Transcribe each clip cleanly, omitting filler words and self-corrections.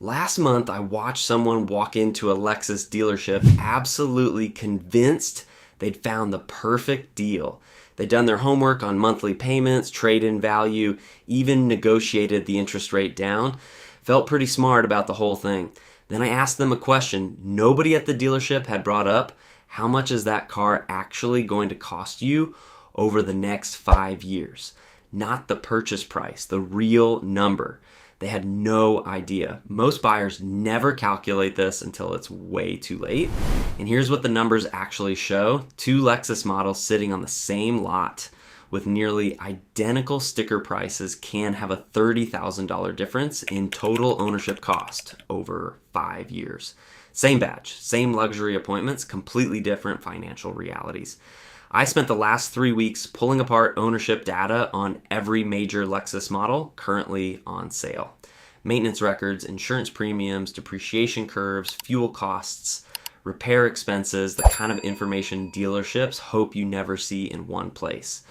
Last month, I watched someone walk into a Lexus dealership absolutely convinced they'd found the perfect deal. They'd done their homework on monthly payments, trade-in value, even negotiated the interest rate down. Felt pretty smart about the whole thing. Then I asked them a question nobody at the dealership had brought up. How much is that car actually going to cost you over the next 5 years? Not the purchase price, the real number. They had no idea. Most buyers never calculate this until it's way too late. And here's what the numbers actually show. Two Lexus models sitting on the same lot with nearly identical sticker prices can have a $30,000 difference in total ownership cost over 5 years. Same badge, same luxury appointments, completely different financial realities. I spent the last 3 weeks pulling apart ownership data on every major Lexus model currently on sale. Maintenance records, insurance premiums, depreciation curves, fuel costs, repair expenses, the kind of information dealerships hope you never see in one place.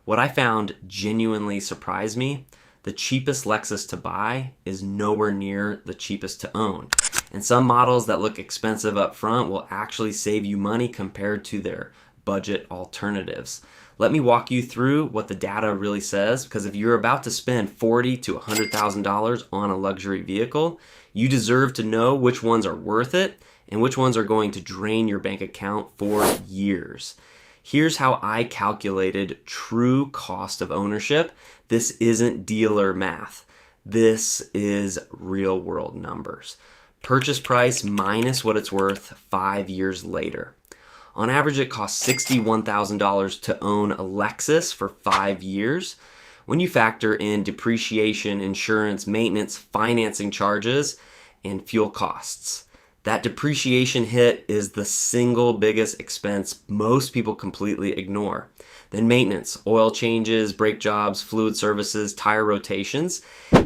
What I found genuinely surprised me. The cheapest Lexus to buy is nowhere near the cheapest to own. And some models that look expensive up front will actually save you money compared to their budget alternatives. Let me walk you through what the data really says, because if you're about to spend $40,000 to $100,000 on a luxury vehicle, you deserve to know which ones are worth it and which ones are going to drain your bank account for years. Here's how I calculated true cost of ownership. This isn't dealer math. This is real world numbers. Purchase price minus what it's worth 5 years later. On average, it costs $61,000 to own a Lexus for 5 years. When you factor in depreciation, insurance, maintenance, financing charges, and fuel costs, that depreciation hit is the single biggest expense most people completely ignore. Then maintenance, oil changes, brake jobs, fluid services, tire rotations,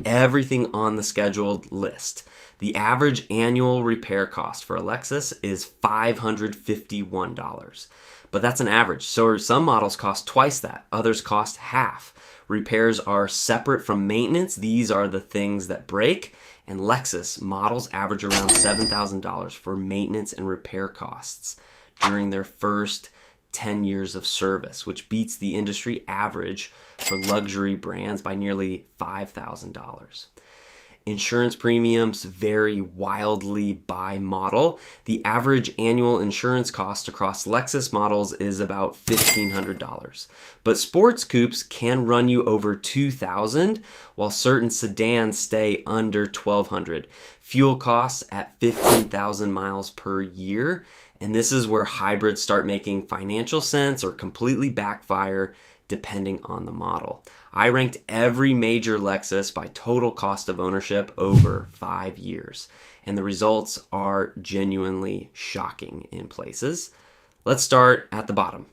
everything on the scheduled list. The average annual repair cost for a Lexus is $551. But that's an average. So some models cost twice that. Others cost half. Repairs are separate from maintenance. These are the things that break. And Lexus models average around $7,000 for maintenance and repair costs during their first 10 years of service, which beats the industry average for luxury brands by nearly $5,000. Insurance premiums vary wildly by model. The average annual insurance cost across Lexus models is about $1,500. But sports coupes can run you over $2,000, while certain sedans stay under $1,200. Fuel costs at 15,000 miles per year. And this is where hybrids start making financial sense or completely backfire depending on the model. I ranked every major Lexus by total cost of ownership over 5 years, and the results are genuinely shocking in places. Let's start at the bottom.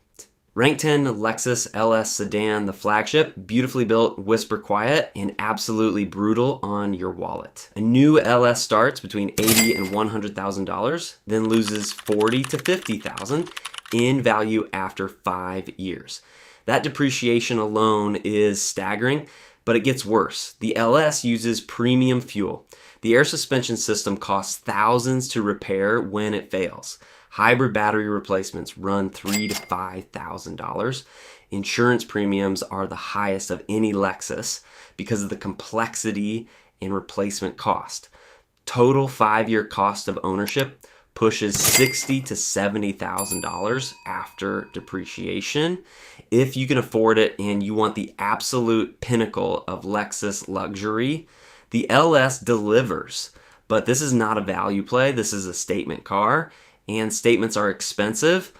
Rank 10 Lexus LS sedan, the flagship, beautifully built, whisper quiet, and absolutely brutal on your wallet. A new LS starts between $80,000 and $100,000, then loses $40,000 to $50,000 in value after 5 years. That depreciation alone is staggering, but it gets worse. The LS uses premium fuel. The air suspension system costs thousands to repair when it fails. Hybrid battery replacements run $3,000 to $5,000. Insurance premiums are the highest of any Lexus because of the complexity and replacement cost. Total 5-year cost of ownership pushes $60,000 to $70,000 after depreciation. If you can afford it and you want the absolute pinnacle of Lexus luxury, the LS delivers. But this is not a value play. This is a statement car, and statements are expensive.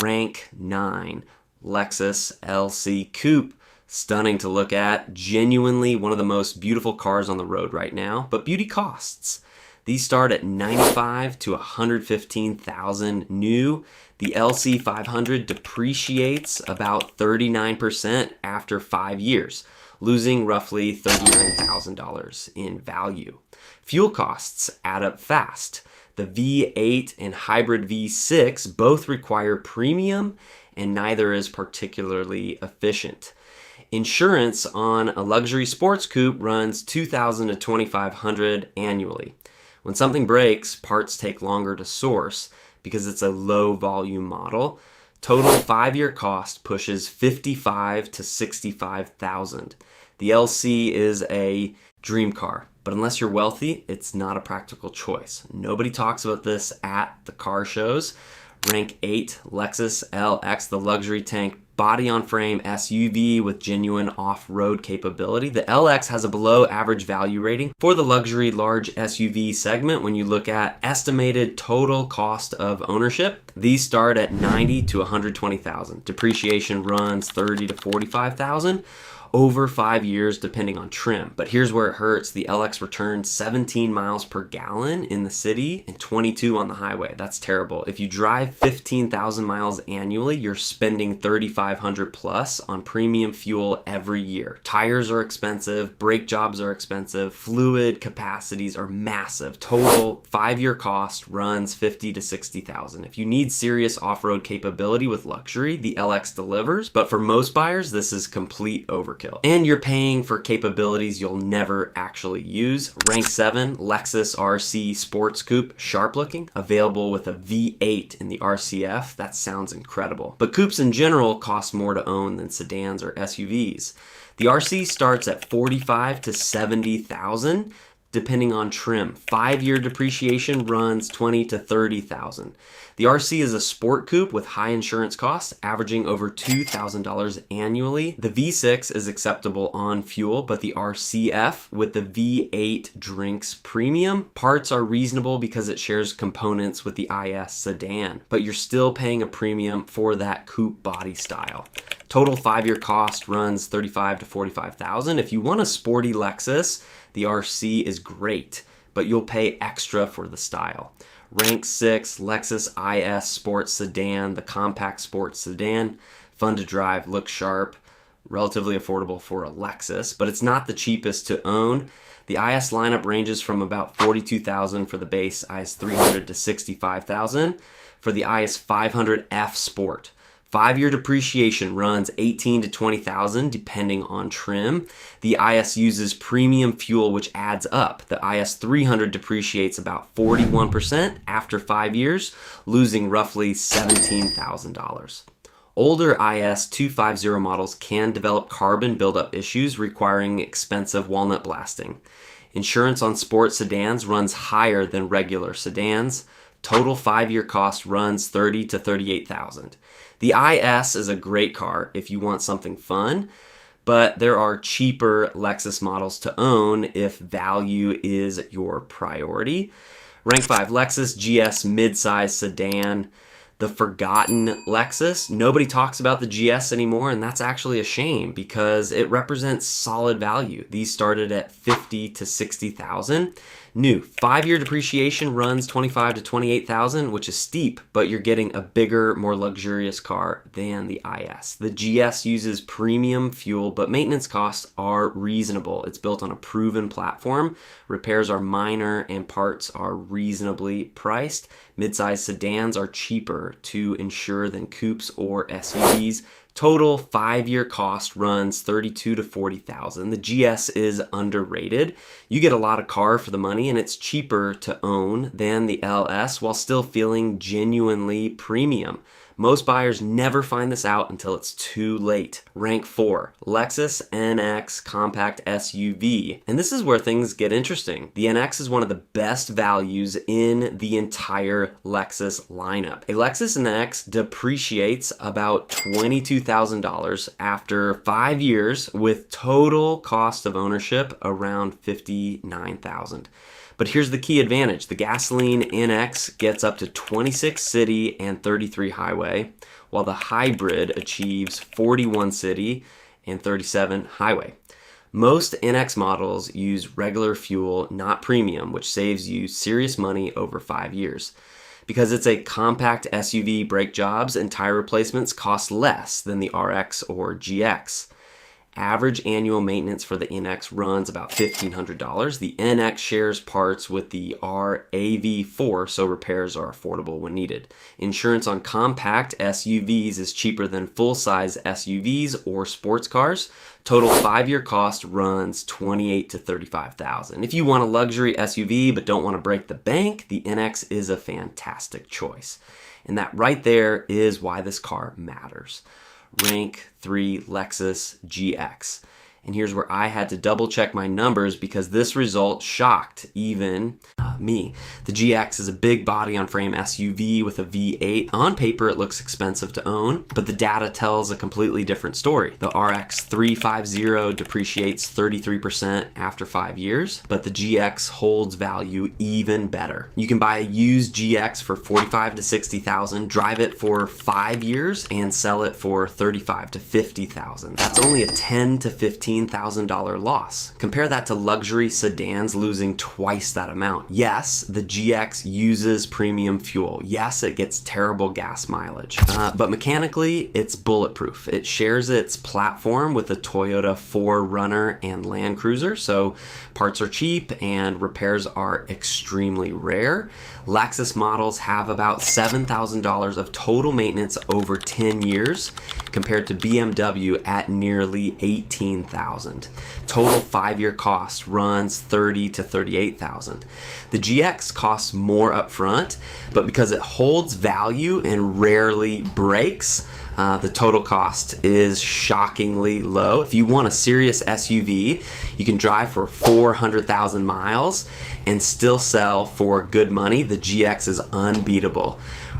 Rank 9, Lexus LC Coupe. Stunning to look at. Genuinely one of the most beautiful cars on the road right now, but beauty costs. These start at $95,000 to $115,000 new. The LC 500 depreciates about 39% after 5 years, losing roughly $39,000 in value. Fuel costs add up fast. The V8 and hybrid V6 both require premium, and neither is particularly efficient. Insurance on a luxury sports coupe runs $2,000 to $2,500 annually. When something breaks, parts take longer to source because it's a low volume model. Total 5-year cost pushes $55,000 to $65,000. The LC is a dream car, but unless you're wealthy, it's not a practical choice. Nobody talks about this at the car shows. Rank 8, Lexus LX, the luxury tank body on frame SUV with genuine off-road capability. The LX has a below average value rating for the luxury large SUV segment when you look at estimated total cost of ownership. These start at $90,000 to $120,000. Depreciation runs $30,000 to $45,000 over 5 years depending on trim. But here's where it hurts. The LX returns 17 miles per gallon in the city and 22 on the highway. That's terrible. If you drive 15,000 miles annually, you're spending $3,500 plus on premium fuel every year. Tires are expensive, brake jobs are expensive, fluid capacities are massive. Total 5-year cost runs $50,000 to $60,000. If you need serious off-road capability with luxury, the LX delivers, but for most buyers, this is complete overkill. And you're paying for capabilities you'll never actually use. Rank 7, Lexus RC Sports Coupe, sharp looking, available with a V8 in the RCF. That sounds incredible. But coupes in general cost more to own than sedans or SUVs. The RC starts at $45,000 to $70,000. Depending on trim. 5-year depreciation runs $20,000 to $30,000. The RC is a sport coupe with high insurance costs, averaging over $2,000 annually. The V6 is acceptable on fuel, but the RCF with the V8 drinks premium. Parts are reasonable because it shares components with the IS sedan, but you're still paying a premium for that coupe body style. Total 5-year cost runs $35,000 to $45,000. If you want a sporty Lexus, the RC is great, but you'll pay extra for the style. Rank 6, Lexus IS Sports Sedan, the compact sports sedan. Fun to drive, looks sharp, relatively affordable for a Lexus, but it's not the cheapest to own. The IS lineup ranges from about $42,000 for the base IS 300 to $65,000 for the IS 500F Sport. 5-year depreciation runs $18,000 to $20,000 depending on trim. The IS uses premium fuel, which adds up. The IS 300 depreciates about 41% after 5 years, losing roughly $17,000. Older IS 250 models can develop carbon buildup issues requiring expensive walnut blasting. Insurance on sports sedans runs higher than regular sedans. Total 5-year cost runs $30,000 to $38,000. The IS is a great car if you want something fun, but there are cheaper Lexus models to own if value is your priority. Rank 5, Lexus GS midsize sedan, the forgotten Lexus. Nobody talks about the GS anymore, and that's actually a shame because it represents solid value. These started at $50,000 to $60,000. New 5-year depreciation runs $25,000 to $28,000, which is steep, but you're getting a bigger, more luxurious car than the IS. The GS uses premium fuel, but maintenance costs are reasonable. It's built on a proven platform. Repairs are minor and parts are reasonably priced. Midsize sedans are cheaper to insure than coupes or SUVs. Total 5-year cost runs $32,000 to $40,000. The GS is underrated. You get a lot of car for the money, and it's cheaper to own than the LS while still feeling genuinely premium. Most buyers never find this out until it's too late. Rank 4, Lexus NX compact SUV. And this is where things get interesting. The NX is one of the best values in the entire Lexus lineup. A Lexus NX depreciates about $22,000 after 5 years with total cost of ownership around $59,000. But here's the key advantage. The gasoline NX gets up to 26 city and 33 highway, while the hybrid achieves 41 city and 37 highway. Most NX models use regular fuel, not premium, which saves you serious money over 5 years. Because it's a compact SUV, brake jobs and tire replacements cost less than the RX or GX. Average annual maintenance for the NX runs about $1,500. The NX shares parts with the RAV4, so repairs are affordable when needed. Insurance on compact SUVs is cheaper than full-size SUVs or sports cars. Total 5-year cost runs $28,000 to $35,000. If you want a luxury SUV but don't want to break the bank, the NX is a fantastic choice. And that right there is why this car matters. Rank 3 Lexus GX. And here's where I had to double check my numbers because this result shocked even me. The GX is a big body on frame SUV with a V8. On paper, it looks expensive to own, but the data tells a completely different story. The RX 350 depreciates 33% after 5 years, but the GX holds value even better. You can buy a used GX for $45,000 to $60,000, drive it for 5 years, and sell it for $35,000 to $50,000. That's only a $10,000 to $15,000 loss. Compare that to luxury sedans losing twice that amount. Yes, the GX uses premium fuel. Yes, it gets terrible gas mileage, but mechanically, it's bulletproof. It shares its platform with the Toyota 4Runner and Land Cruiser, so parts are cheap and repairs are extremely rare. Lexus models have about $7,000 of total maintenance over 10 years, compared to BMW at nearly $18,000. Total 5-year cost runs $30,000 to $38,000. The GX costs more upfront, but because it holds value and rarely breaks, the total cost is shockingly low. If you want a serious SUV, you can drive for 400,000 miles and still sell for good money. The GX is unbeatable.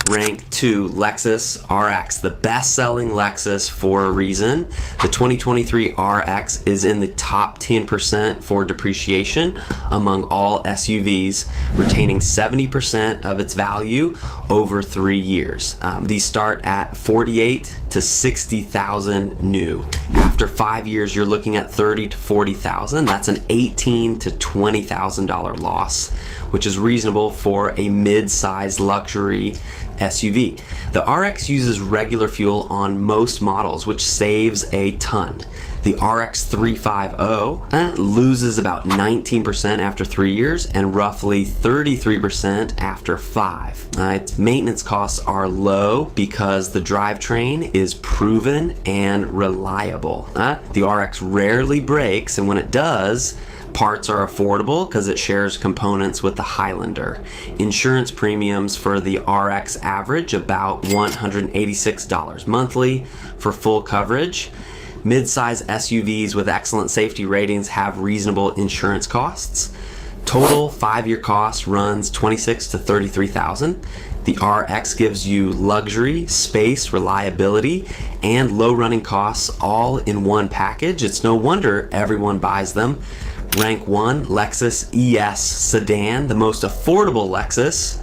Rank 2 Lexus RX, the best-selling Lexus for a reason. The 2023 RX is in the top 10% for depreciation among all SUVs, retaining 70% of its value over 3 years. These start at $48,000 to $60,000 new. After 5 years, you're looking at $30,000 to $40,000. That's an $18,000 to $20,000 loss, which is reasonable for a mid-sized luxury SUV. The RX uses regular fuel on most models, which saves a ton. The RX 350 loses about 19% after 3 years and roughly 33% after 5. Its maintenance costs are low because the drivetrain is proven and reliable. The RX rarely breaks, and when it does, parts are affordable because it shares components with the Highlander. Insurance premiums for the RX average about $186 monthly for full coverage. Mid-size SUVs with excellent safety ratings have reasonable insurance costs. Total 5-year cost runs $26,000 to $33,000. The RX gives you luxury, space, reliability, and low running costs all in one package. It's no wonder everyone buys them. Rank 1 Lexus ES sedan, the most affordable Lexus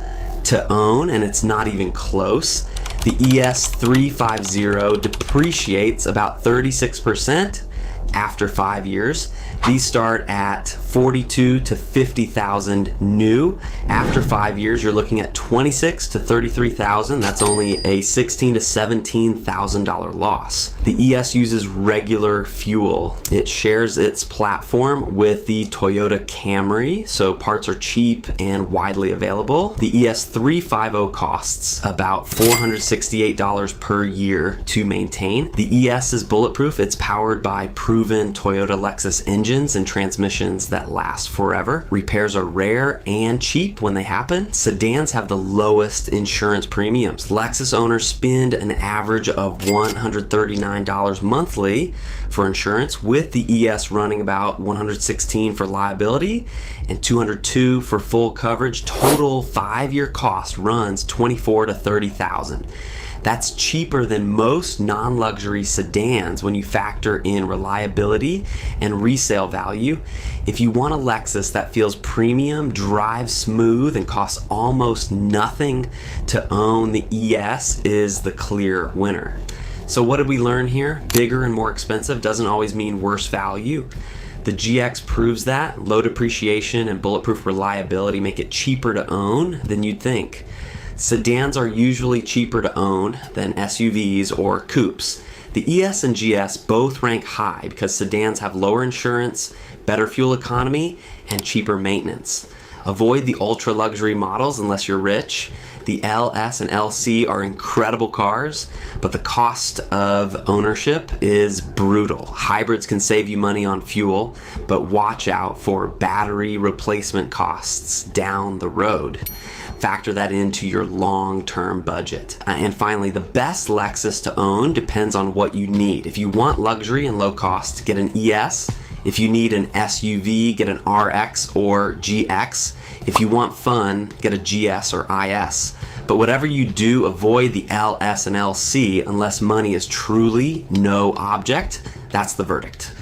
to own, and it's not even close. The ES 350 depreciates about 36% after 5 years. These start at $42,000 to $50,000 new. After 5 years, you're looking at $26,000 to $33,000. That's only a $16,000 to $17,000 loss. The ES uses regular fuel. It shares its platform with the Toyota Camry, so parts are cheap and widely available. The ES 350 costs about $468 per year to maintain. The ES is bulletproof. It's powered by proven Toyota Lexus engines and transmissions that last forever. Repairs are rare and cheap when they happen. Sedans have the lowest insurance premiums. Lexus owners spend an average of $139 monthly for insurance, with the ES running about $116 for liability and $202 for full coverage. Total 5-year cost runs $24,000 to $30,000. That's cheaper than most non-luxury sedans when you factor in reliability and resale value. If you want a Lexus that feels premium, drives smooth, and costs almost nothing to own, the ES is the clear winner. So what did we learn here? Bigger and more expensive doesn't always mean worse value. The GX proves that. Low depreciation and bulletproof reliability make it cheaper to own than you'd think. Sedans are usually cheaper to own than SUVs or coupes. The ES and GS both rank high because sedans have lower insurance, better fuel economy, and cheaper maintenance. Avoid the ultra luxury models unless you're rich. The L, S, and LC are incredible cars, but the cost of ownership is brutal. Hybrids can save you money on fuel, but watch out for battery replacement costs down the road. Factor that into your long-term budget. And finally, the best Lexus to own depends on what you need. If you want luxury and low cost, get an ES. If you need an SUV, get an RX or GX. If you want fun, get a GS or IS. But whatever you do, avoid the L, S, and LC unless money is truly no object. That's the verdict.